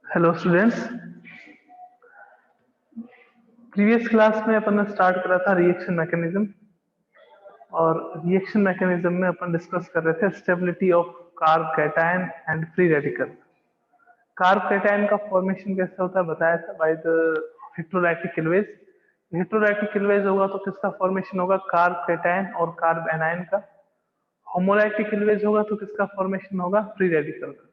Hello students, previous class में अपन ने start करा था रिएक्शन मैकेनिज्म। और रिएक्शन मैकेनिज्म में अपन डिस्कस कर रहे थे stability of carb cation and free radical. Carb cation का फॉर्मेशन कैसे होता है बताया था बाय द हेटेरोडाइटिक क्लीवेज। हेटेरोडाइटिक क्लीवेज होगा तो किसका फॉर्मेशन होगा? कार्ब कैटायन और कार्ब एनायन का। होमोडाइटिक क्लीवेज होगा तो किसका फॉर्मेशन होगा? फ्री रेडिकल का।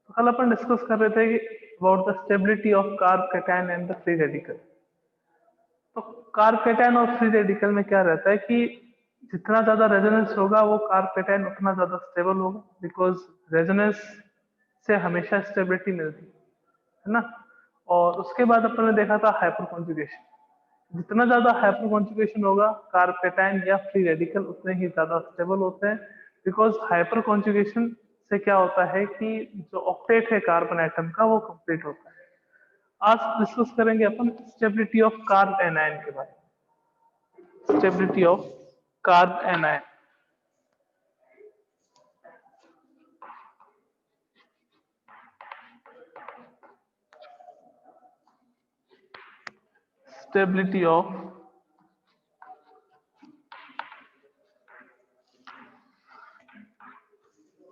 तो कल अपन डिस्कस कर रहे थे about the stability of carb cation and the free radical. तो कार्ब कैटायन और फ्री रेडिकल में क्या रहता है कि जितना ज्यादा रेजोनेंस होगा वो कार्ब कैटायन उतना ज्यादा स्टेबल होगा, बिकॉज रेजोनेंस से हमेशा स्टेबिलिटी मिलती है ना। और उसके बाद अपन ने देखा था हाइपर कॉन्जुगेशन। जितना ज्यादा हाइपर कॉन्जुगेशन होगा कार्ब कैटायन या फ्री रेडिकल उतने ही ज्यादा स्टेबल होते हैं, बिकॉज हाइपर कॉन्जुगेशन से क्या होता है कि जो ऑक्टेट है कार्बन एटम का वो कंप्लीट होता है। आज डिस्कस करेंगे अपन स्टेबिलिटी ऑफ कार्ब एनायन के बारे में। Stability of carb anion. Stability of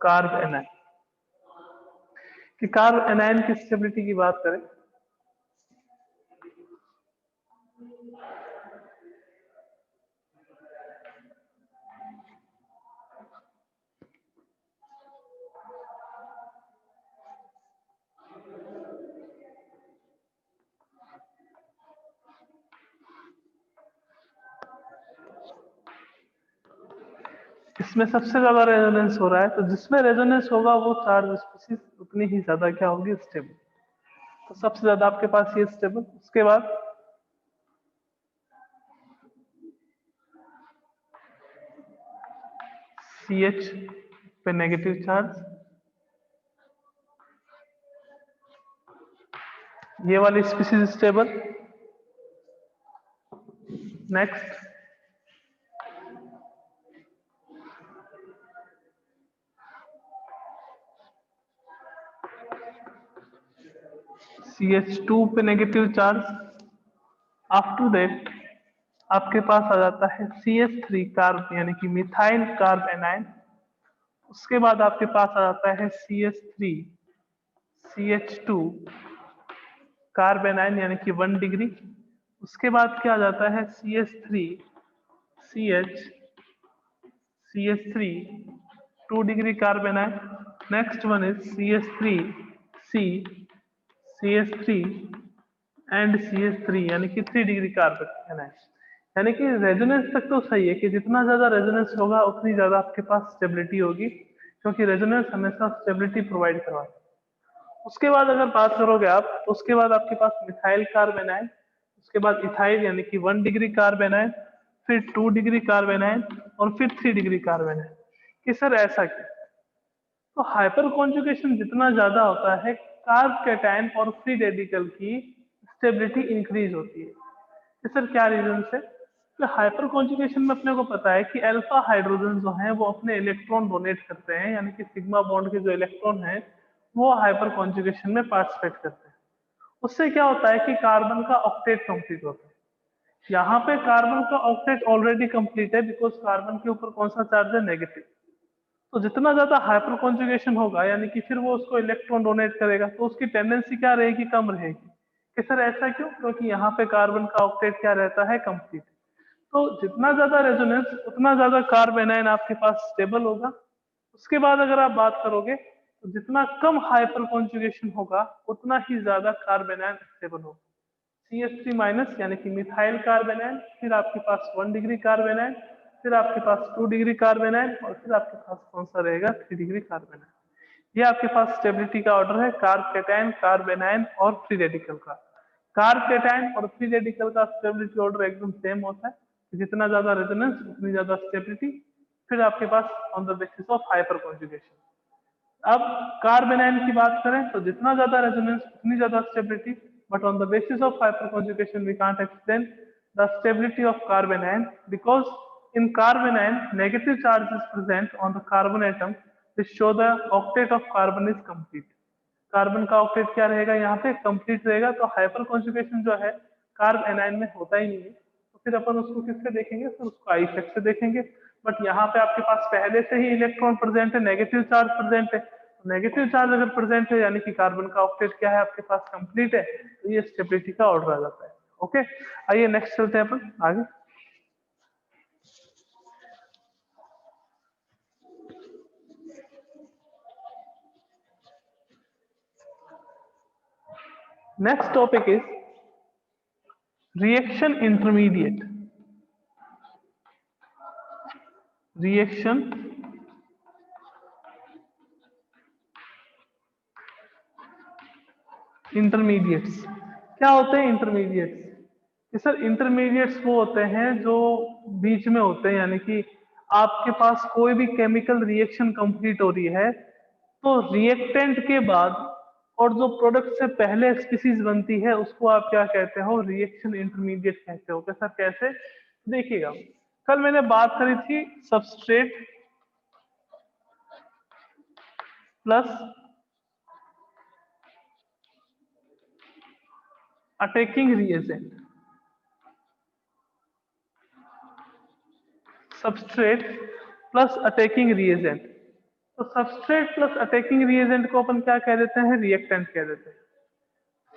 carb anion. कि कार्ब एनायन की स्टेबिलिटी की बात करें इसमें सबसे ज्यादा रेजोनेंस हो रहा है, तो जिसमें रेजोनेंस होगा वो चार्ज स्पीशीज उतनी ही ज्यादा क्या होगी? स्टेबल। तो सबसे ज्यादा आपके पास ये स्टेबल। उसके बाद CH पे नेगेटिव चार्ज, ये वाली स्पीशीज स्टेबल। नेक्स्ट CH2 पे नेगेटिव चार्ज। आफ्टर दैट आपके पास आ जाता है CH3 कार्ब यानी कि मिथाइल कार्ब एनायन। उसके बाद आपके पास आ जाता है CH3 CH2 कार्ब एनायन यानी कि 1 डिग्री। उसके बाद क्या आ जाता है CH3 CH CH3 2 degree carb anion. Next one is CH3 C CH3 and CH3 यानी कि 3 डिग्री कार्बन एनायन। यानी कि रेजोनेंस तक तो सही है कि जितना ज्यादा रेजोनेंस होगा उतनी ज्यादा आपके पास स्टेबिलिटी होगी, क्योंकि रेजोनेंस हमेशा स्टेबिलिटी प्रोवाइड करवाता है। उसके बाद अगर बात करोगे आप तो उसके बाद आपके पास मिथाइल कार्ब एनायन, उसके बाद इथाइल यानी कि 1 डिग्री कार्ब एनायन, फिर 2 डिग्री कार्ब एनायन और फिर 3 डिग्री कार्ब एनायन। कि सर ऐसा क्यों? तो हाइपर कॉन्जुगेशन जितना ज्यादा होता है कार्ब कैटायन और फ्री रेडिकल की स्टेबिलिटी इंक्रीज होती है। तो सर क्या रीजन से? तो हाइपर कॉन्जुगेशन में अपने को पता है कि अल्फा हाइड्रोजन जो हैं वो अपने इलेक्ट्रॉन डोनेट करते हैं, यानी कि सिग्मा बॉन्ड के जो इलेक्ट्रॉन हैं वो हाइपर कॉन्जुगेशन में पार्टिसिपेट करते हैं। उससे क्या होता है कि कार्बन का ऑक्टेट कंप्लीट होता है। यहाँ पे कार्बन का ऑक्टेट ऑलरेडी कंप्लीट है, बिकॉज कार्बन के ऊपर कौन सा चार्ज है? नेगेटिव। तो जितना ज्यादा हाइपर कॉन्जुगेशन होगा यानी कि फिर वो उसको इलेक्ट्रॉन डोनेट करेगा, तो उसकी टेंडेंसी क्या रहेगी? कम रहेगी। कि सर ऐसा क्यों? क्योंकि यहाँ पे कार्बन का ऑक्टेट क्या रहता है? कंप्लीट। तो जितना ज्यादा रेजोनेंस उतना ज्यादा कार्ब एनायन आपके पास स्टेबल होगा। उसके बाद अगर आप बात करोगे तो जितना कम हाइपर कॉन्जुगेशन होगा उतना ही ज्यादा कार्ब एनायन स्टेबल होगा। CH3 माइनस यानी कि मिथाइल कार्ब एनायन, फिर आपके पास 1 डिग्री कार्ब एनायन, फिर आपके पास 2 डिग्री कार्ब एनायन और फिर आपके पास कौन सा रहेगा? 3 डिग्री कार्ब एनायन। ये आपके पास स्टेबिलिटी का ऑर्डर है कार्ब कैटायन, कार्ब एनायन और फ्री रेडिकल का। कार्ब कैटायन और फ्री रेडिकल का स्टेबिलिटी ऑर्डर एकदम सेम होता है, जितना ज्यादा रेजोनेंस उतनी ज्यादा स्टेबिलिटी। फिर आपके पास on the basis of hyperconjugation. अब कार्ब एनायन की बात करें तो जितना ज्यादा रेजोनेंस उतनी ज्यादा stability, but on the basis of hyperconjugation we can't explain the stability of carbanion, because in carbanion negative charge is present on the carbon atom show the octet of carbon is complete. Carbon का octet क्या रहेगा यहाँ पे, complete रहेगा। तो hyper conjugation जो है carb anion में होता ही नहीं है, तो फिर अपन उसको किससे देखेंगे, फिर उसको आई इफेक्ट से देखेंगे। बट यहाँ पे आपके पास पहले से ही इलेक्ट्रॉन प्रेजेंट है, नेगेटिव चार्ज प्रेजेंट है। नेगेटिव चार्ज अगर प्रेजेंट है यानी कि कार्बन का ऑक्टेट क्या है आपके पास, कंप्लीट है, तो ये स्टेबिलिटी का ऑर्डर आ जाता है। ओके, आइए नेक्स्ट चलते हैं अपन आगे। Next topic is reaction intermediate. Reaction intermediates क्या होते हैं? इंटरमीडिएट्स कि सर इंटरमीडिएट्स वो होते हैं जो बीच में होते हैं, यानी कि आपके पास कोई भी केमिकल रिएक्शन कंप्लीट हो रही है तो रिएक्टेंट के बाद और जो प्रोडक्ट से पहले स्पीसीज बनती है उसको आप क्या कहते हो, रिएक्शन इंटरमीडिएट कहते हो। सर कैसे, देखिएगा कल मैंने बात करी थी substrate plus attacking reagent. Substrate plus attacking reagent, तो सबस्ट्रेट प्लस अटैकिंग रिएजेंट को अपन क्या कह देते हैं, रिएक्टेंट कह देते हैं।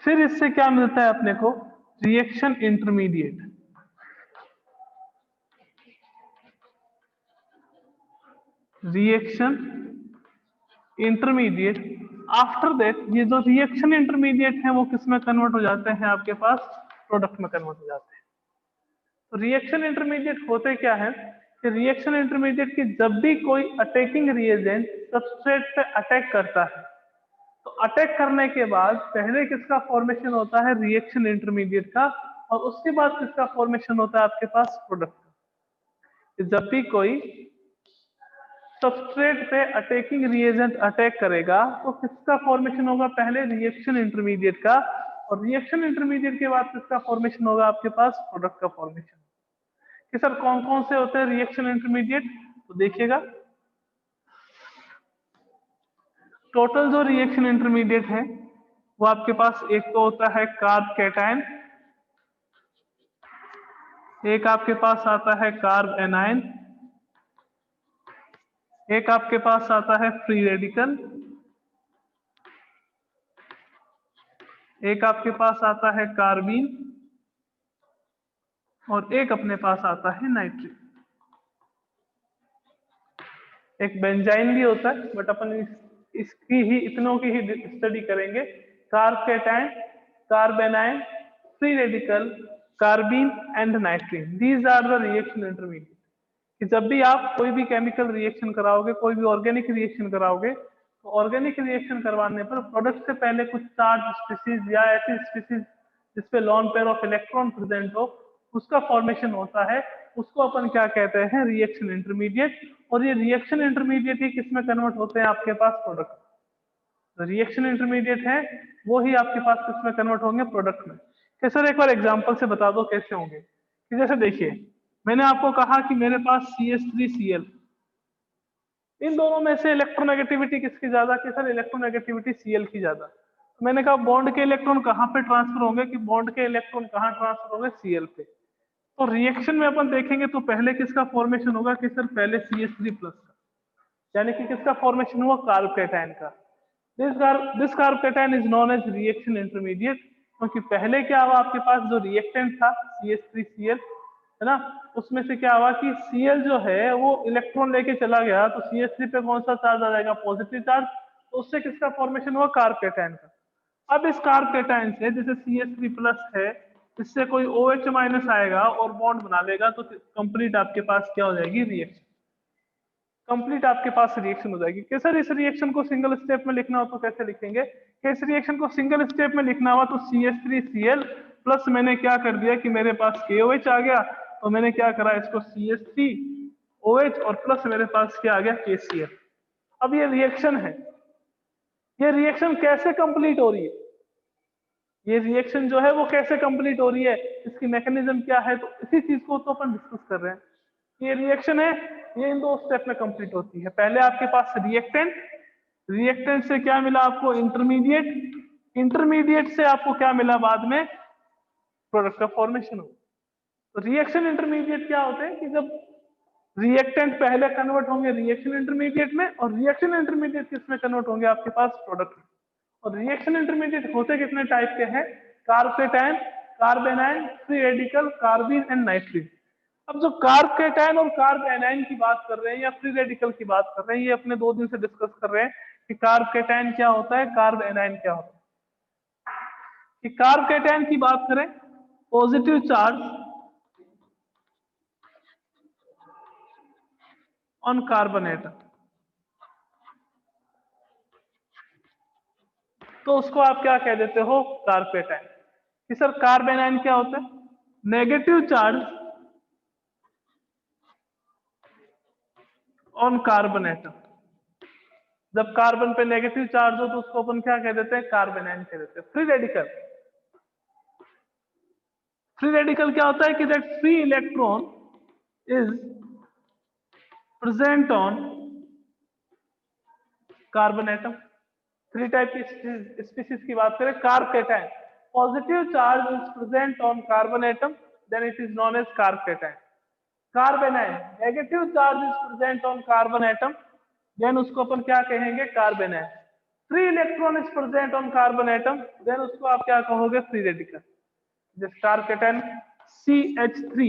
फिर इससे क्या मिलता है अपने को, reaction intermediate. Reaction intermediate, after that ये जो रिएक्शन इंटरमीडिएट है वो किस में कन्वर्ट हो जाते हैं, आपके पास प्रोडक्ट में कन्वर्ट हो जाते हैं। तो रिएक्शन इंटरमीडिएट होते क्या है कि रिएक्शन इंटरमीडिएट की जब भी कोई अटैकिंग रिएजेंट सबस्ट्रेट पे अटैक करता है तो अटैक करने के बाद पहले किसका फॉर्मेशन होता है, रिएक्शन इंटरमीडिएट का, और उसके बाद किसका फॉर्मेशन होता है आपके पास, प्रोडक्ट का। जब भी कोई सबस्ट्रेट पे अटैकिंग रिएजेंट अटैक करेगा तो किसका फॉर्मेशन होगा, पहले रिएक्शन इंटरमीडिएट का, और रिएक्शन इंटरमीडिएट के बाद किसका फॉर्मेशन होगा आपके पास, प्रोडक्ट का फॉर्मेशन। कि सर कौन कौन से होते हैं रिएक्शन इंटरमीडिएट, तो देखिएगा टोटल जो रिएक्शन इंटरमीडिएट है वो आपके पास एक तो होता है कार्ब कैटायन, एक आपके पास आता है कार्ब एनायन, एक आपके पास आता है फ्री रेडिकल, एक आपके पास आता है कार्बीन, और एक अपने पास आता है नाइट्रिक। एक बेंजाइन भी होता है बट अपन इसकी ही इतनों की ही स्टडी करेंगे। Carbocation, carbanion, free radical, carbene and nitrene, these are the reaction intermediate. कि जब भी आप कोई भी केमिकल रिएक्शन कराओगे, कोई भी ऑर्गेनिक रिएक्शन कराओगे, तो ऑर्गेनिक रिएक्शन करवाने पर प्रोडक्ट से पहले कुछ चार्ज स्पीसीज या ऐसी स्पीसीज जिसपे lawn pair of electron present हो उसका फॉर्मेशन होता है, उसको अपन क्या कहते हैं, रिएक्शन इंटरमीडिएट। और ये रिएक्शन इंटरमीडिएट ही किसमें कन्वर्ट होते हैं, आपके पास प्रोडक्ट। तो रिएक्शन इंटरमीडिएट है वो ही आपके पास किसमें कन्वर्ट होंगे, प्रोडक्ट में। कि सर एक बार एग्जांपल से बता दो कैसे होंगे। कि जैसे देखिए मैंने आपको कहा कि मेरे पास CH3Cl, इन दोनों में से इलेक्ट्रोनेगेटिविटी किसकी ज्यादा, कि सर इलेक्ट्रोनेगेटिविटी Cl की ज्यादा। तो मैंने कहा बॉन्ड के इलेक्ट्रॉन कहाँ पे ट्रांसफर होंगे, कि बॉन्ड के इलेक्ट्रॉन कहाँ ट्रांसफर होंगे, Cl पे। तो रिएक्शन में अपन देखेंगे तो पहले किसका फॉर्मेशन होगा, कि सर पहले CH3 प्लस का, यानी कि किसका फॉर्मेशन हुआ, कार्ब कैटायन का। This carbocation is known as reaction intermediate, क्योंकि पहले क्या हुआ आपके पास जो रिएक्टेंट था CH3Cl है ना, उसमें से क्या हुआ कि Cl जो है वो इलेक्ट्रॉन लेके चला गया तो CH3 पे कौन सा चार्ज आ जाएगा, पॉजिटिव चार्ज, तो उससे किसका फॉर्मेशन हुआ, कार्ब कैटायन का। अब इस कार्ब कैटायन से जैसे CH3 प्लस है, इससे कोई OH माइनस आएगा और बॉन्ड बना लेगा, तो कंप्लीट आपके पास क्या हो जाएगी, रिएक्शन। कंप्लीट आपके पास रिएक्शन हो जाएगी। कि सर इस रिएक्शन को सिंगल स्टेप में लिखना हो तो कैसे लिखेंगे, कि इस रिएक्शन को सिंगल स्टेप में लिखना हुआ तो CH3Cl प्लस मैंने क्या कर दिया कि मेरे पास KOH आ गया, तो मैंने क्या करा इसको CH3OH और प्लस मेरे पास क्या आ गया, KCl। अब ये रिएक्शन है, ये रिएक्शन कैसे कंप्लीट हो रही है, ये रिएक्शन जो है वो कैसे कंप्लीट हो रही है, इसकी मैकेनिज्म क्या है, तो इसी चीज को तो अपन डिस्कस कर रहे हैं। ये रिएक्शन है ये इन 2 स्टेप में कंप्लीट होती है। पहले आपके पास रिएक्टेंट, रिएक्टेंट से क्या मिला आपको इंटरमीडिएट, इंटरमीडिएट से आपको क्या मिला बाद में प्रोडक्ट का फॉर्मेशन हो। तो रिएक्शन इंटरमीडिएट क्या होते हैं कि जब रिएक्टेंट पहले कन्वर्ट होंगे रिएक्शन इंटरमीडिएट में, और रिएक्शन इंटरमीडिएट किस में कन्वर्ट होंगे आपके पास प्रोडक्ट में। और रिएक्शन इंटरमीडिएट होते कितने टाइप के हैं, carbocation, carbanion, free radical, carbene and nitrene. अब जो कार्बकेटायन और कार्बेनाइन की बात कर रहे हैं या फ्री रेडिकल की बात कर रहे हैं, ये अपने 2 दिन से डिस्कस कर रहे हैं कि कार्बकेटायन क्या होता है, कार्बेनाइन क्या होता है। कि कार्बकेटायन की बात करें, positive charge on carbon atom, तो उसको आप क्या कह देते हो, कार्बकेटायन। कि सर कार्बेनाइन क्या होता है, negative charge on carbon atom. जब कार्बन पे नेगेटिव चार्ज हो तो उसको अपन क्या कह देते हैं, कार्बेनाइन कह देते हैं। फ्री रेडिकल, फ्री रेडिकल क्या होता है कि that free electron is present on carbon atom. 3 type की स्पीशीज की बात करें, carbocation, positive charge is present on carbon atom, then it is known as carbocation. Carbanion, negative charge is present on carbon atom, then उसको अपन क्या कहेंगे, carbanion. Free electron is present on carbon atom, then उसको आप क्या कहोगे, free radical. जैसे कार्बकेटायन CH3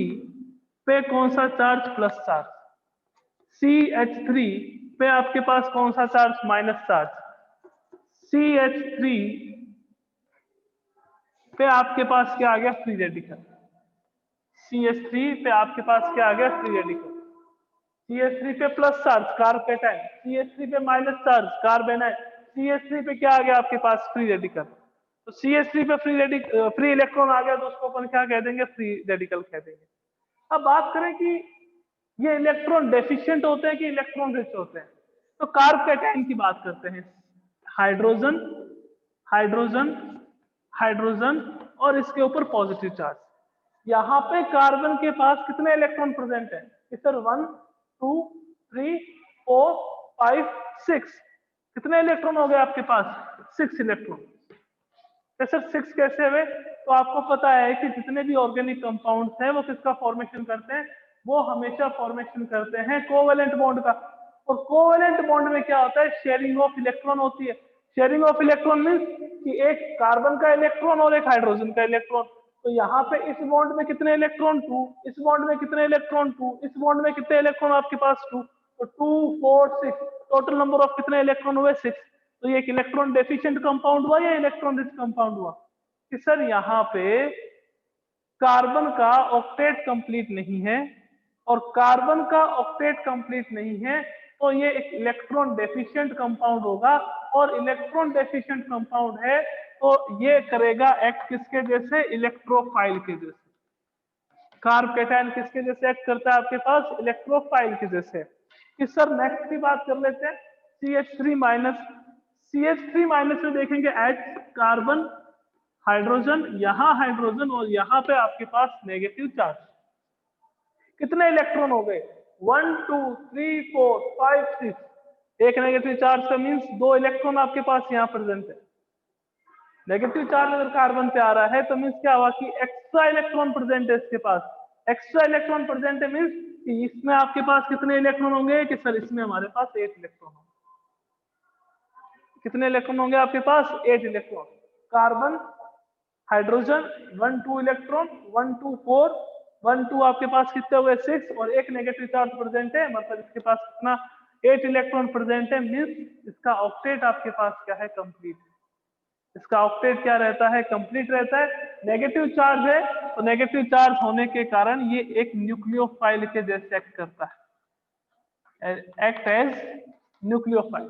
पे कौन सा चार्ज, प्लस चार्ज। CH3 पे आपके पास कौन सा चार्ज, माइनस चार्ज। CH3 पे आपके पास क्या आ गया, फ्री रेडिकल। CH3 पे आपके पास क्या आ गया, फ्री रेडिकल। CH3 पे प्लस चार्ज कार्बकेटायन, CH3 पे माइनस चार्ज कार्बेनाइन, CH3 पे क्या आ गया आपके पास, फ्री रेडिकल। तो CH3 पे फ्री इलेक्ट्रॉन आ गया तो उसको अपन क्या कह देंगे, फ्री रेडिकल कह देंगे। अब बात करें कि ये इलेक्ट्रॉन डेफिशिएंट होते हैं कि इलेक्ट्रॉन रिच होते हैं, तो कार्बकेटायन की बात करते हैं। हाइड्रोजन, हाइड्रोजन, हाइड्रोजन और इसके ऊपर पॉजिटिव चार्ज। यहाँ पे कार्बन के पास कितने इलेक्ट्रॉन प्रेजेंट है, सर 1 2 3 4 5 6। कितने इलेक्ट्रॉन हो गए आपके पास, 6 इलेक्ट्रॉन। सर 6 कैसे हुए, तो आपको पता है कि जितने भी ऑर्गेनिक कंपाउंड्स हैं वो किसका फॉर्मेशन करते हैं, वो हमेशा फॉर्मेशन करते हैं कोवेलेंट बॉन्ड का। और कोवेलेंट बॉन्ड में क्या होता है, शेयरिंग ऑफ इलेक्ट्रॉन होती है। शेयरिंग ऑफ इलेक्ट्रॉन मींस कि एक कार्बन का इलेक्ट्रॉन और एक हाइड्रोजन का इलेक्ट्रॉन। तो यहाँ पे इस बॉन्ड में कितने इलेक्ट्रॉन, 2, इस बॉन्ड में कितने इलेक्ट्रॉन, 2, इस बॉन्ड में कितने इलेक्ट्रॉन आपके पास, 2। तो 2 4 6, टोटल नंबर ऑफ कितने इलेक्ट्रॉन हुए, 6। तो ये एक इलेक्ट्रॉन डेफिशिएंट कंपाउंड हुआ या इलेक्ट्रॉन रिच कंपाउंड हुआ। कि सर यहाँ पे कार्बन का ऑक्टेट कंप्लीट नहीं है, और कार्बन का ऑक्टेट कंप्लीट नहीं है तो ये एक इलेक्ट्रॉन डेफिशिएंट कंपाउंड होगा। और इलेक्ट्रॉन डेफिशिएंट कंपाउंड है तो ये करेगा एक्ट किसके जैसे, इलेक्ट्रोफाइल के जैसे। कार्बकेटायन किसके जैसे एक्ट करता है आपके पास, इलेक्ट्रोफाइल के जैसे। कि सर नेक्स्ट की बात कर लेते हैं, CH3 माइनस। CH3 माइनस में देखेंगे H, कार्बन, हाइड्रोजन, यहाँ हाइड्रोजन और यहाँ पे आपके पास नेगेटिव चार्ज। कितने इलेक्ट्रॉन हो गए, 1 2 3 4 5 6। एक नेगेटिव चार्ज का मीन्स 2 इलेक्ट्रॉन आपके पास यहाँ प्रेजेंट है। नेगेटिव चार्ज अगर कार्बन पे आ रहा है तो मीन्स क्या हुआ कि एक्स्ट्रा इलेक्ट्रॉन प्रेजेंट है इसके पास। एक्स्ट्रा इलेक्ट्रॉन प्रेजेंट है मीन्स कि इसमें आपके पास कितने इलेक्ट्रॉन होंगे, कि सर इसमें हमारे पास 8 इलेक्ट्रॉन होंगे। कितने इलेक्ट्रॉन होंगे आपके पास, 8 इलेक्ट्रॉन। कार्बन, हाइड्रोजन 1 2 इलेक्ट्रॉन, 1 2 4, 1 2 आपके पास कितने हुए, 6, और एक नेगेटिव चार्ज प्रेजेंट है, मतलब इसके पास कितना, 8 इलेक्ट्रॉन प्रेजेंट है। मीन्स इसका ऑक्टेट आपके पास क्या है, कंप्लीट। इसका ऑक्टेट क्या रहता है, कंप्लीट रहता है। नेगेटिव चार्ज है तो नेगेटिव चार्ज होने के कारण ये एक न्यूक्लियोफाइल के जैसे एक्ट करता है, act as nucleophile.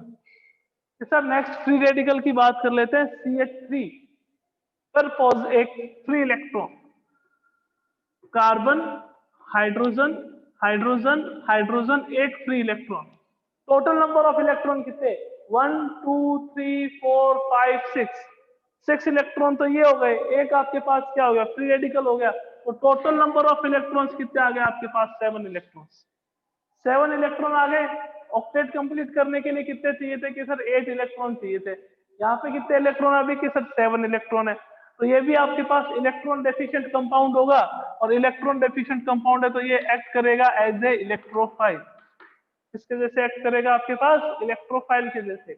Sir next free radical की बात कर लेते हैं। CH3 पर एक free electron, carbon, hydrogen, hydrogen, hydrogen, एक free electron. Total number of electron कितने, 1 2 3 4 5 6। 6 इलेक्ट्रॉन तो ये हो गए, एक आपके पास क्या हो गया, फ्री रेडिकल हो गया। तो टोटल नंबर ऑफ इलेक्ट्रॉन्स कितने आ गए आपके पास, 7 इलेक्ट्रॉन्स। 7 इलेक्ट्रॉन आ गए। ऑक्टेट कंप्लीट करने के लिए कितने चाहिए थे कि सर 8 इलेक्ट्रॉन चाहिए थे। यहाँ पे कितने इलेक्ट्रॉन अभी कि सर 7 इलेक्ट्रॉन है। तो ये भी आपके पास इलेक्ट्रॉन डेफिशिएंट कंपाउंड होगा, और इलेक्ट्रॉन डेफिशिएंट कंपाउंड है तो ये एक्ट करेगा एज ए इलेक्ट्रोफाइल। किसके जैसे एक्ट करेगा आपके पास, इलेक्ट्रोफाइल के जैसे।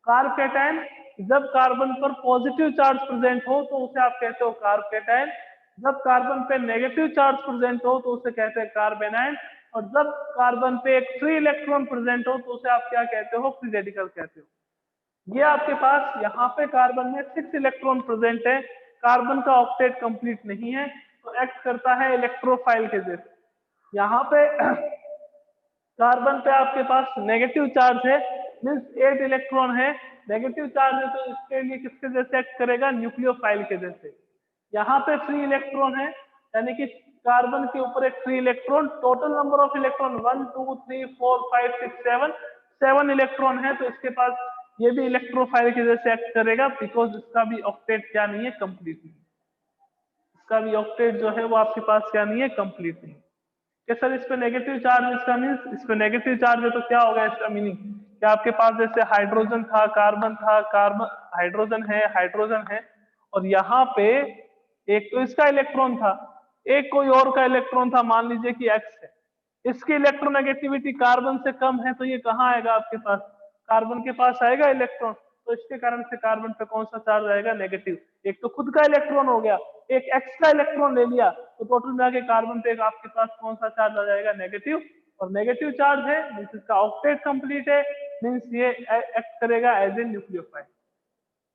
कार्ब कैटायन, जब कार्बन पर पॉजिटिव चार्ज प्रेजेंट हो तो उसे आप कहते हो कार्ब कैटायन, जब कार्बन पे नेगेटिव चार्ज प्रेजेंट हो तो उसे कहते हैं कार्ब एनायन, और जब कार्बन पे एक फ्री इलेक्ट्रॉन प्रेजेंट हो तो उसे आप क्या कहते हो, फ्री रेडिकल कहते हो। ये आपके पास यहाँ पे कार्बन में 6 इलेक्ट्रॉन प्रेजेंट है, कार्बन का ऑक्टेट कंप्लीट नहीं है, तो एक्ट करता है इलेक्ट्रोफाइल के जैसे। यहाँ पे कार्बन पे आपके पास नेगेटिव चार्ज है, मीन्स 8 इलेक्ट्रॉन है, नेगेटिव चार्ज है, तो इसके लिए किसके जैसे एक्ट करेगा, न्यूक्लियोफाइल के जैसे। यहाँ पे फ्री इलेक्ट्रॉन है, यानी कि कार्बन के ऊपर एक free electron, total number of electron 1 2 3 4 5 6 7 7 electron है, तो इसके पास ये भी इलेक्ट्रोफाइल के जैसे एक्ट करेगा, बिकॉज इसका भी ऑक्टेट क्या नहीं है, कंप्लीट नहीं। इसका भी ऑक्टेट जो है वो आपके पास क्या नहीं है, कंप्लीट नहीं। कि सर इस पे नेगेटिव चार्ज, इसका मीन्स इस पे नेगेटिव चार्ज है तो क्या होगा इसका मीनिंग, कि आपके पास जैसे हाइड्रोजन था, कार्बन था, कार्बन हाइड्रोजन है, और यहाँ पे एक तो इसका इलेक्ट्रॉन था, एक कोई और का इलेक्ट्रॉन था, मान लीजिए कि एक्स है, इसकी इलेक्ट्रोनेगेटिविटी कार्बन से कम है, तो ये कहाँ आएगा आपके पास, कार्बन के पास आएगा इलेक्ट्रॉन, तो इसके कारण से कार्बन पे कौन सा चार्ज आएगा, नेगेटिव। एक तो खुद का इलेक्ट्रॉन हो गया, एक एक्स्ट्रा इलेक्ट्रॉन ले लिया, तो टोटल में आके कार्बन पे आपके पास कौन सा चार्ज आ जाएगा, नेगेटिव। और नेगेटिव चार्ज है मीन्स इसका ऑक्टेट कंप्लीट है, मीन्स ये एक्ट करेगा एज ए न्यूक्लियोफाइल।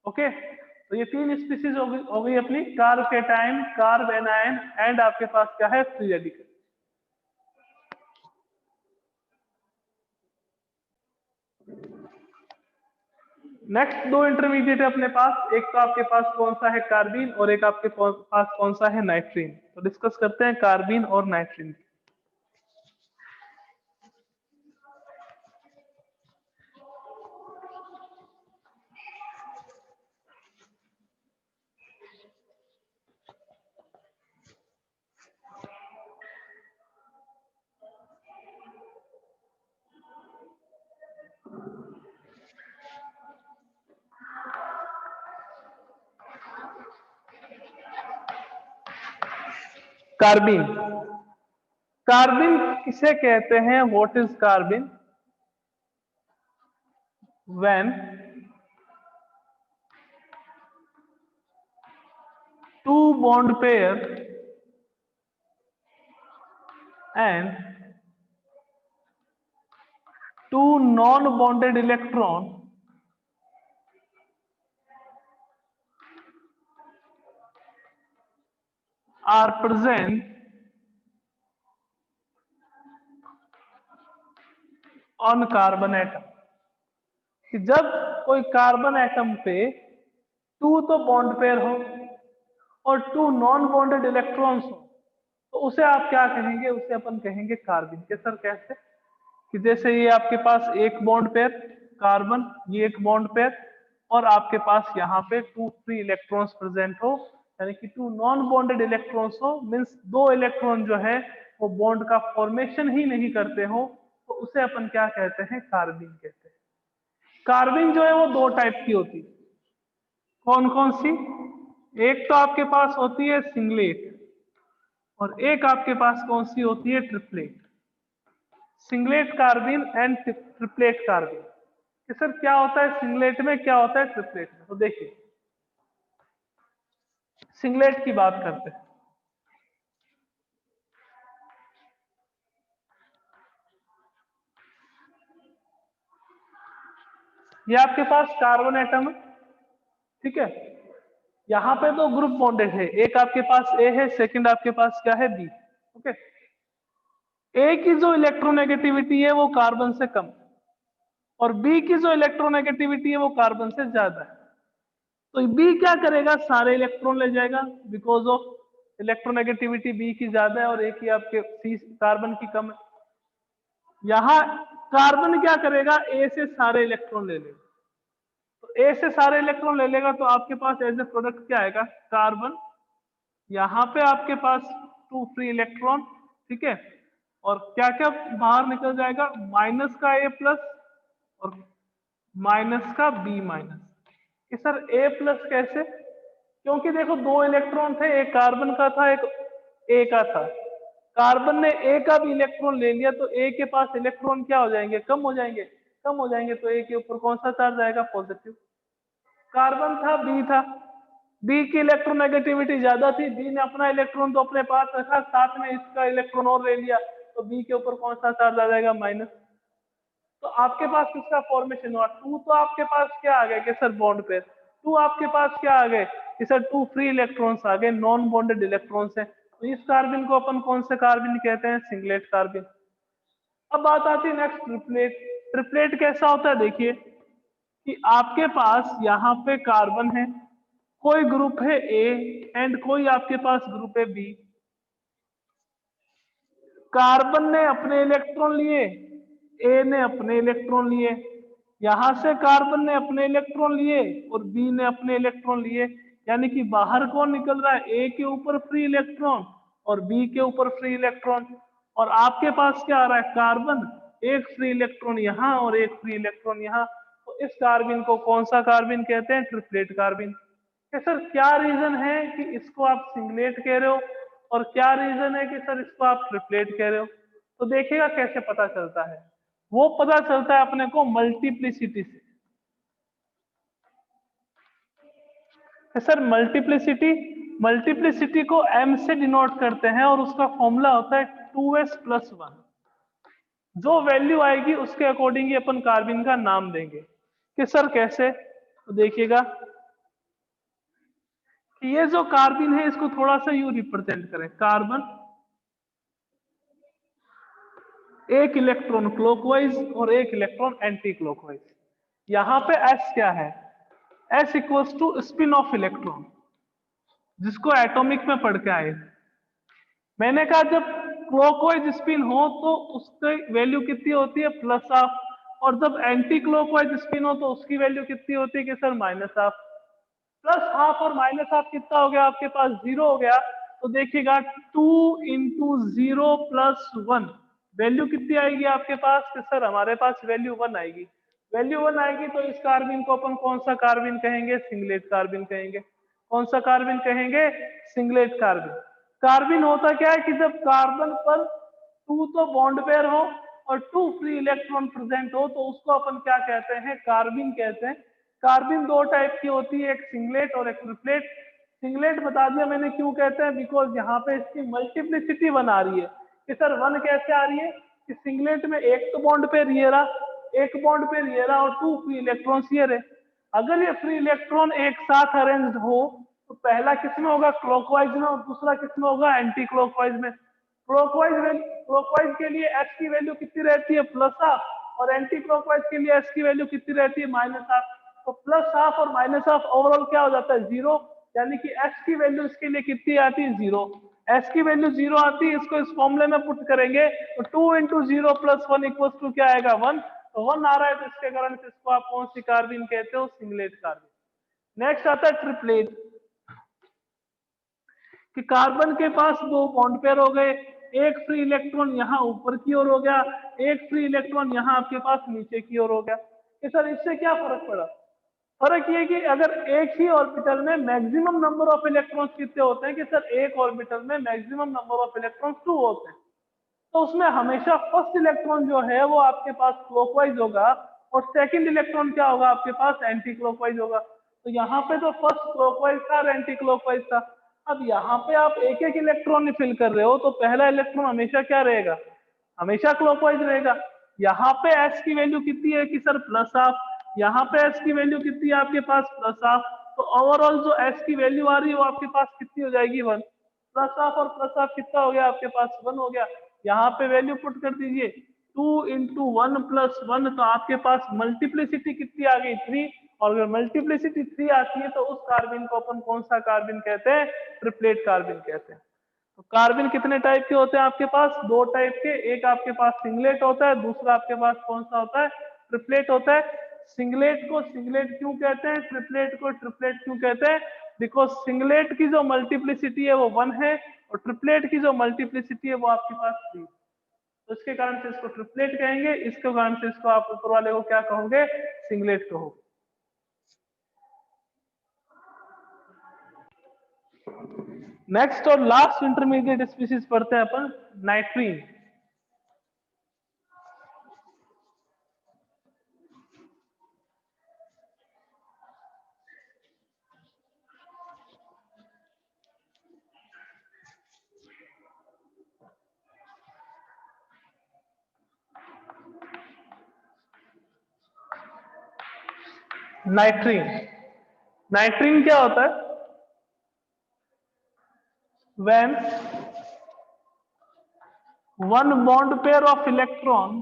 ओके, तो ये 3 स्पीसीज हो गई अपनी, carb cation, carb anion, and आपके पास क्या है, फ्री रेडिकल। नेक्स्ट 2 इंटरमीडिएट है अपने पास, एक तो आपके पास कौन सा है, कार्बीन, और एक आपके पास कौन सा है, नाइट्रीन। तो डिस्कस करते हैं कार्बीन और नाइट्रीन। कार्बीन, कार्बन किसे कहते हैं, what is carbon, when two bond pair and two non bonded electron are present on carbon atom. कि जब कोई कार्बन एटम पे 2 तो बॉन्ड पेयर हो और 2 नॉन बॉन्डेड इलेक्ट्रॉन्स हो, तो उसे आप क्या कहेंगे, उसे अपन कहेंगे कार्बन। के सर कैसे, कि जैसे ये आपके पास एक बॉन्ड पेयर कार्बन, ये एक बॉन्ड पेयर, और आपके पास यहाँ पे 2 फ्री इलेक्ट्रॉन्स प्रेजेंट हो, यानी कि 2 नॉन बॉन्डेड इलेक्ट्रॉन्स हो, मीन्स 2 इलेक्ट्रॉन जो है वो बॉन्ड का फॉर्मेशन ही नहीं करते हो, तो उसे अपन क्या कहते हैं, कार्बीन कहते हैं। कार्बीन जो है वो 2 टाइप की होती है, कौन कौन सी, एक तो आपके पास होती है सिंगलेट, और एक आपके पास कौन सी होती है, triplet. Singlet carbene and triplet carbene. कि सर क्या होता है सिंगलेट में, क्या होता है ट्रिपलेट में, तो देखिए सिंगलेट की बात करते हैं। ये आपके पास कार्बन एटम है, ठीक है, यहाँ पे तो ग्रुप बॉन्डेड है, एक आपके पास ए है, सेकंड आपके पास क्या है, बी। ओके, ए की जो इलेक्ट्रोनेगेटिविटी है वो कार्बन से कम, और बी की जो इलेक्ट्रोनेगेटिविटी है वो कार्बन से ज्यादा है। तो बी क्या करेगा, सारे इलेक्ट्रॉन ले जाएगा, बिकॉज ऑफ इलेक्ट्रोनेगेटिविटी बी की ज्यादा है और ए की आपके सी कार्बन की कम है। यहां कार्बन क्या करेगा, ए से सारे इलेक्ट्रॉन ले लेगा, तो ए से सारे इलेक्ट्रॉन ले लेगा, तो आपके पास एज ए प्रोडक्ट क्या आएगा, कार्बन। यहाँ पे आपके पास 2 फ्री इलेक्ट्रॉन, ठीक है, और क्या क्या बाहर निकल जाएगा, माइनस का ए प्लस और माइनस का बी माइनस। कि सर ए प्लस कैसे? क्योंकि देखो दो इलेक्ट्रॉन थे, एक कार्बन का था एक ए का था। कार्बन ने ए का भी इलेक्ट्रॉन ले लिया तो ए के पास इलेक्ट्रॉन क्या हो जाएंगे, कम हो जाएंगे, कम हो जाएंगे। तो ए के ऊपर कौन सा चार्ज आएगा, पॉजिटिव। कार्बन था बी था, बी की इलेक्ट्रोनेगेटिविटी ज्यादा थी, बी ने अपना इलेक्ट्रॉन तो अपने पास रखा, साथ में इसका इलेक्ट्रॉन और ले लिया, तो बी के ऊपर कौन सा चार्ज आ जाएगा, माइनस। तो आपके पास किसका फॉर्मेशन हुआ, टू। तो आपके पास क्या आ गए कि सर बॉन्ड पेयर। टू आपके पास क्या आ गए कि सर टू फ्री इलेक्ट्रॉन्स आ गए, नॉन बॉन्डेड इलेक्ट्रॉन्स है। तो इस कार्बन को अपन कौन से कार्बन कहते हैं, सिंगलेट कार्बन। अब बात आती है नेक्स्ट ट्रिपलेट। ट्रिपलेट कैसा होता है, देखिए कि आपके पास यहाँ पे कार्बन है, कोई ग्रुप है ए एंड कोई आपके पास ग्रुप है बी। कार्बन ने अपने इलेक्ट्रॉन लिए, ए ने अपने इलेक्ट्रॉन लिए, यहां से कार्बन ने अपने इलेक्ट्रॉन लिए और बी ने अपने इलेक्ट्रॉन लिए। यानी कि बाहर कौन निकल रहा है, ए के ऊपर फ्री इलेक्ट्रॉन और बी के ऊपर फ्री इलेक्ट्रॉन। और आपके पास क्या आ रहा है, कार्बन, एक फ्री इलेक्ट्रॉन यहाँ और एक फ्री इलेक्ट्रॉन यहाँ। तो इस कार्बन को कौन सा कार्बन कहते हैं, ट्रिपलेट कार्बन। सर क्या रीजन है कि इसको आप सिंगलेट कह रहे हो और क्या रीजन है कि सर इसको आप ट्रिपलेट कह रहे हो? तो देखिएगा कैसे पता चलता है, वो पता चलता है अपने को मल्टीप्लिसिटी से। सर मल्टीप्लिसिटी, मल्टीप्लिसिटी को m से डिनोट करते हैं और उसका फॉर्मूला होता है 2s+1। जो वैल्यू आएगी उसके अकॉर्डिंग ही अपन कार्बन का नाम देंगे। कि सर कैसे, तो देखिएगा कि ये जो कार्बन है इसको थोड़ा सा यू रिप्रेजेंट करें, कार्बन एक इलेक्ट्रॉन क्लॉकवाइज और एक इलेक्ट्रॉन एंटी क्लॉकवाइज। यहां पे S क्या है, S equals to spin of electron, जिसको एटॉमिक में पढ़ के आए। मैंने कहा जब क्लॉकवाइज स्पिन हो तो उसकी वैल्यू कितनी होती है, प्लस हाफ। और जब एंटी क्लॉकवाइज स्पिन हो तो उसकी वैल्यू कितनी होती है कि sir minus half. Plus half और माइनस हाफ कितना हो गया आपके पास, जीरो हो गया। तो देखिएगा 2 × 0 + 1 वैल्यू कितनी आएगी आपके पास, कि सर हमारे पास वैल्यू 1 आएगी। वैल्यू 1 आएगी तो इस कार्बन को अपन कौन सा कार्बन कहेंगे, सिंगलेट कार्बन कहेंगे। कौन सा कार्बन कहेंगे, सिंगलेट कार्बन। कार्बन होता क्या है कि जब कार्बन पर टू तो बॉन्ड पेयर हो और टू फ्री इलेक्ट्रॉन प्रेजेंट हो तो उसको अपन क्या कहते हैं, कार्बन कहते हैं। कार्बन दो टाइप की होती है, एक सिंगलेट और एक ट्रिपलेट। सिंगलेट बता दिया मैंने क्यों कहते हैं, बिकॉज यहाँ पे इसकी मल्टीप्लिसिटी 1 आ रही है। कि सर 1 कैसे आ रही है, कि सिंगलेट में एक तो बॉन्ड पेयर ये रहा, एक बॉन्ड पेयर ये रहा और टू फ्री इलेक्ट्रॉन्स ये रहे। अगर ये फ्री इलेक्ट्रॉन एक साथ अरेंज्ड हो तो पहला किसमें होगा, क्लॉकवाइज में, और दूसरा किसमें होगा, एंटी क्लॉकवाइज में। क्लॉकवाइज के लिए एस की वैल्यू कितनी रहती है, प्लस हाफ, और एंटी क्लॉकवाइज के लिए एस की वैल्यू कितनी रहती है, माइनस हाफ। तो प्लस हाफ और माइनस हाफ ओवरऑल क्या हो जाता है, जीरो। यानी कि एस की वैल्यू इसके लिए कितनी आती है, जीरो। एस की वैल्यू जीरो आती है, इसको इस फॉर्मूले में पुट करेंगे तो 2 × 0 + 1 इक्वल्स टू क्या आएगा, 1। तो 1 आ रहा है तो इसके कारण से इसको आप कौन सी कार्बन कहते हो, सिंगलेट कार्बन। नेक्स्ट आता है ट्रिपलेट। कि कार्बन के पास दो बॉन्ड पेयर हो गए, एक फ्री इलेक्ट्रॉन यहाँ ऊपर की ओर हो गया, एक फ्री इलेक्ट्रॉन यहाँ आपके पास नीचे की ओर हो गया। कि सर इससे क्या फर्क पड़ा, फर्क ये कि अगर एक ही ऑर्बिटल में मैक्सिमम नंबर ऑफ इलेक्ट्रॉन्स कितने होते हैं, कि सर एक ऑर्बिटल में मैक्सिमम नंबर ऑफ इलेक्ट्रॉन्स 2 होते हैं। तो उसमें हमेशा फर्स्ट इलेक्ट्रॉन जो है वो आपके पास क्लॉकवाइज होगा और सेकंड इलेक्ट्रॉन क्या होगा आपके पास, एंटी क्लॉकवाइज होगा। तो यहाँ पे तो फर्स्ट क्लॉकवाइज था और एंटी क्लॉकवाइज था। अब यहाँ पे आप एक एक इलेक्ट्रॉन फिल कर रहे हो तो पहला इलेक्ट्रॉन हमेशा क्या रहेगा, हमेशा क्लॉकवाइज रहेगा। यहाँ पे एस की वैल्यू कितनी है कि सर प्लस हाफ, यहाँ पे एस की वैल्यू कितनी है आपके पास, प्लस हाफ। तो ओवरऑल जो एस की वैल्यू आ रही है वो आपके पास कितनी हो जाएगी, 1। प्लस हाफ और प्लस हाफ कितना हो गया आपके पास, 1 हो गया। यहाँ पे वैल्यू पुट कर दीजिए 2 × 1 + 1, तो आपके पास मल्टीप्लिसिटी कितनी आ गई, 3। और अगर मल्टीप्लिसिटी 3 आती है तो उस कार्बन को अपन कौन सा कार्बन कहते हैं, ट्रिपलेट कार्बन कहते हैं। तो कार्बन कितने टाइप के होते हैं आपके पास, दो टाइप के, एक आपके पास सिंगलेट होता है, दूसरा आपके पास कौन सा होता है, ट्रिपलेट होता है। सिंगलेट को सिंगलेट क्यों कहते हैं, ट्रिपलेट को ट्रिपलेट क्यों कहते हैं, बिकॉज सिंगलेट की जो मल्टीप्लिसिटी है वो 1 है और ट्रिपलेट की जो मल्टीप्लिसिटी है वो आपके पास 3। तो इसके कारण से इसको ट्रिपलेट कहेंगे, इसके कारण से इसको आप ऊपर वाले को क्या कहोगे, सिंगलेट कहोगे। नेक्स्ट और लास्ट इंटरमीडिएट स्पीसीज पढ़ते हैं अपन, नाइट्रीन। नाइट्रीन, नाइट्रीन क्या होता है, when one bond pair of electron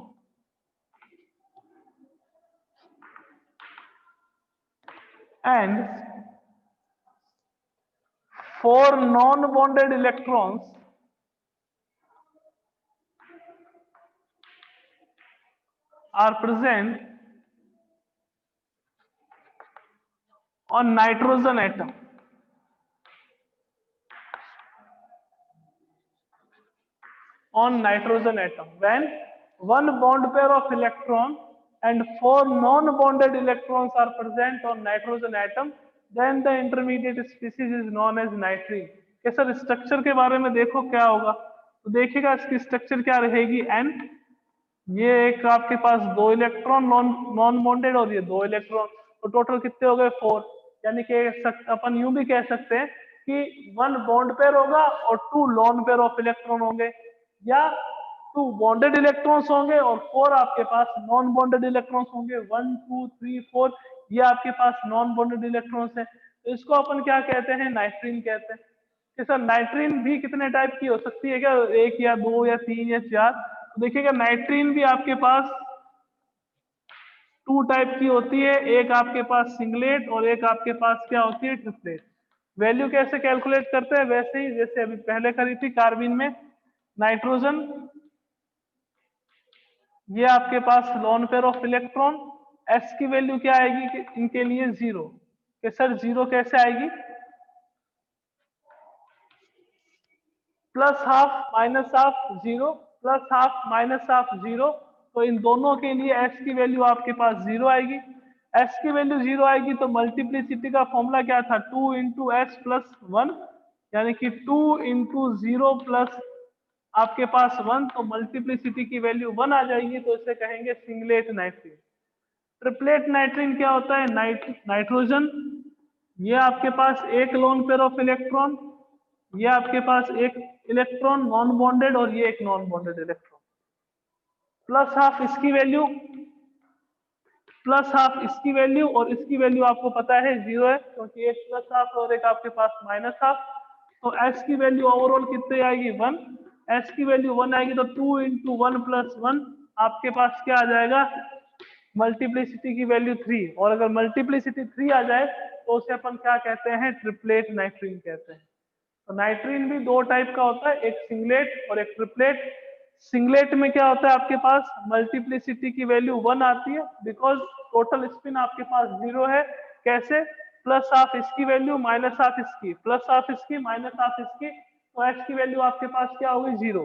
and 4 non-bonded electrons are present on nitrogen atom. On nitrogen atom, when one bond pair of electron and 4 non-bonded electrons are present on nitrogen atom, then the intermediate species is known as nitrene. कि sir structure के बारे में देखो क्या होगा, तो देखिएगा इसकी स्ट्रक्चर क्या रहेगी, n, ये एक आपके पास 2 इलेक्ट्रॉन नॉन बॉन्डेड और ये 2 इलेक्ट्रॉन, तो टोटल कितने हो गए 4। यानी कि अपन यूं भी कह सकते हैं कि 1 बॉन्ड पेयर होगा और 2 लॉन पेयर ऑफ इलेक्ट्रॉन होंगे, या 2 बॉन्डेड इलेक्ट्रॉन्स होंगे और 4 आपके पास नॉन बॉन्डेड इलेक्ट्रॉन्स होंगे, 1 2 3 4 ये आपके पास नॉन बॉन्डेड इलेक्ट्रॉन्स है। तो इसको अपन क्या कहते हैं, नाइट्रीन कहते हैं। कि सर नाइट्रीन भी कितने टाइप की हो सकती है क्या, 1 या 2 या 3 या 4? तो देखिएगा नाइट्रीन भी आपके पास 2 टाइप की होती है, एक आपके पास सिंगलेट और एक आपके पास क्या होती है, ट्रिपलेट। वैल्यू कैसे कैलकुलेट करते हैं, वैसे ही जैसे अभी पहले करी थी कार्बिन में, नाइट्रोजन ये आपके पास lone pair of electron, S की वैल्यू क्या आएगी कि इनके लिए 0। कि सर 0 कैसे आएगी, plus half minus half 0, plus half minus half 0, तो इन दोनों के लिए एस की वैल्यू आपके पास 0 आएगी। एस की वैल्यू 0 आएगी तो मल्टीप्लिसिटी का फॉर्मूला क्या था, 2 इंटू एस प्लस 1, यानी कि 2 इंटू 0 प्लस आपके पास 1, तो मल्टीप्लिसिटी की वैल्यू 1 आ जाएगी, तो इसे कहेंगे सिंगलेट नाइट्रीन। ट्रिपलेट नाइट्रीन क्या होता है, नाइट्रोजन ये आपके पास एक लोन पेयर ऑफ इलेक्ट्रॉन, ये आपके पास एक इलेक्ट्रॉन नॉन बॉन्डेड और ये एक non bonded electron, plus half इसकी वैल्यू, प्लस हाफ इसकी वैल्यू, और इसकी वैल्यू आपको पता है 0 है क्योंकि एक प्लस हाफ और एक आपके पास माइनस हाफ। तो एस की वैल्यू ओवरऑल कितनी आएगी, 1। एस की वैल्यू 1 आएगी तो 2 इंटू 1 प्लस 1 आपके पास क्या आ जाएगा, मल्टीप्लिसिटी की वैल्यू 3, और अगर मल्टीप्लिसिटी 3 आ जाए तो उसे अपन क्या कहते हैं, ट्रिपलेट नाइट्रीन कहते हैं। तो नाइट्रीन भी 2 टाइप का होता है, एक सिंगलेट और एक ट्रिपलेट। सिंगलेट में क्या होता है, आपके पास मल्टीप्लिसिटी की वैल्यू 1 आती है बिकॉज टोटल स्पिन आपके पास 0 है। कैसे, प्लस हाफ इसकी वैल्यू माइनस हाफ इसकी, प्लस हाफ इसकी माइनस हाफ इसकी, तो एच की वैल्यू आपके पास क्या होगी, 0।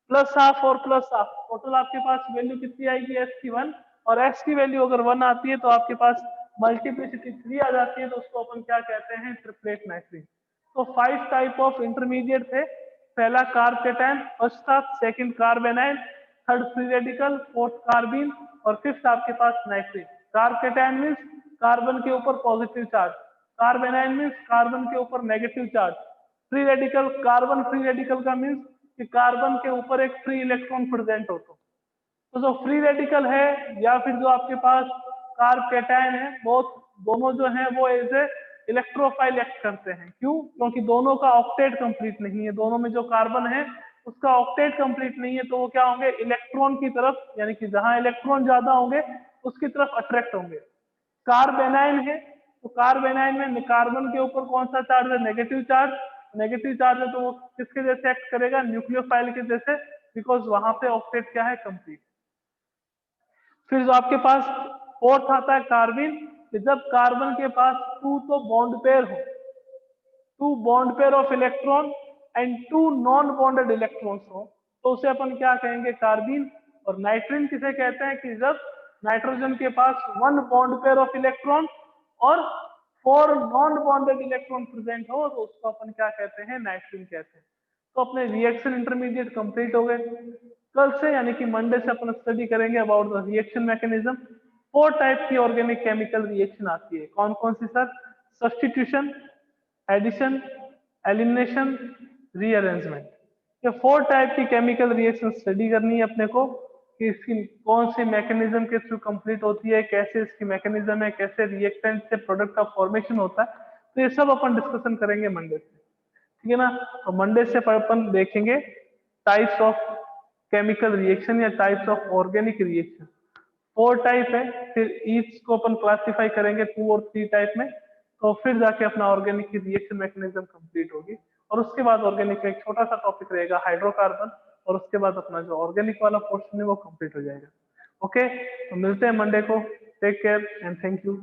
प्लस हाफ और प्लस हाफ टोटल आपके पास वैल्यू कितनी आएगी, एस की 1, और एस की वैल्यू अगर 1 आती है तो आपके पास मल्टीप्लिसिटी 3 आ जाती है, तो उसको अपन क्या कहते हैं, ट्रिपलेट नाइट्रीन। तो 5 टाइप ऑफ इंटरमीडिएट थे, पहला कार्ब कैटायन, फर्स्ट था, second carbanion, third free radical, fourth carbene, और फिफ्थ आपके पास nitrene. Carbocation means carbon के ऊपर positive charge, carbanion means carbon के ऊपर negative charge, free radical, carbon free radical का मींस कि कार्बन के ऊपर एक फ्री इलेक्ट्रॉन प्रेजेंट हो। तो जो फ्री रेडिकल है या फिर जो आपके पास कार्ब कैटायन है, वो दोनों जो है वो एज ए इलेक्ट्रोफाइल एक्ट करते हैं। क्यों, क्योंकि दोनों का ऑक्टेट कंप्लीट नहीं है, दोनों में जो कार्बन है उसका ऑक्टेट कंप्लीट नहीं है, तो वो क्या होंगे, इलेक्ट्रॉन की तरफ, यानी कि जहां इलेक्ट्रॉन ज्यादा होंगे उसकी तरफ अट्रैक्ट होंगे। कार्ब एनायन है तो कार्ब एनायन में कार्बन के ऊपर कौन सा चार्ज है, नेगेटिव चार्ज, नेगेटिव चार्ज है तो वो किसके जैसे एक्ट करेगा, न्यूक्लियोफाइल के जैसे, बिकॉज वहां पे ऑक्टेट क्या है, कंप्लीट। फिर जो आपके पास फोर्थ आता है कार्बिन, जब कार्बन के पास 2 तो बॉन्ड पेयर हो, 2 bond pair of electron and 2 non bonded electrons हो, तो उसे अपन क्या कहेंगे, कार्बीन। और नाइट्रीन किसे कहते हैं कि जब नाइट्रोजन के पास 1 बॉन्ड पेयर ऑफ इलेक्ट्रॉन और 4 नॉन बॉन्डेड इलेक्ट्रॉन प्रेजेंट हो तो उसको अपन क्या कहते हैं, नाइट्रीन कहते हैं। तो अपने रिएक्शन इंटरमीडिएट कंप्लीट हो गए। कल से यानी कि मंडे से अपन स्टडी करेंगे about the reaction mechanism. 4 type की ऑर्गेनिक केमिकल रिएक्शन आती है, कौन कौन सी sir? Substitution, addition, elimination, rearrangement. ये 4 टाइप की केमिकल रिएक्शन स्टडी करनी है अपने को कि इसकी कौन सी मैकेनिज्म के थ्रू कंप्लीट होती है, कैसे इसकी मैकेनिज्म है, कैसे रिएक्टेंट से प्रोडक्ट का फॉर्मेशन होता है। तो ये सब अपन डिस्कशन करेंगे मंडे से, ठीक है ना। तो मंडे से अपन देखेंगे टाइप्स ऑफ केमिकल रिएक्शन या types of organic reaction. 4 type है, फिर ईच को अपन क्लासिफाई करेंगे 2 और 3 टाइप में। तो फिर जाके अपना ऑर्गेनिक की रिएक्शन मैकेनिज्म कंप्लीट होगी। और उसके बाद ऑर्गेनिक में एक छोटा सा टॉपिक रहेगा हाइड्रोकार्बन, और उसके बाद अपना जो ऑर्गेनिक वाला पोर्शन है वो कंप्लीट हो जाएगा। ओके, तो मिलते हैं मंडे को। Take care and thank you.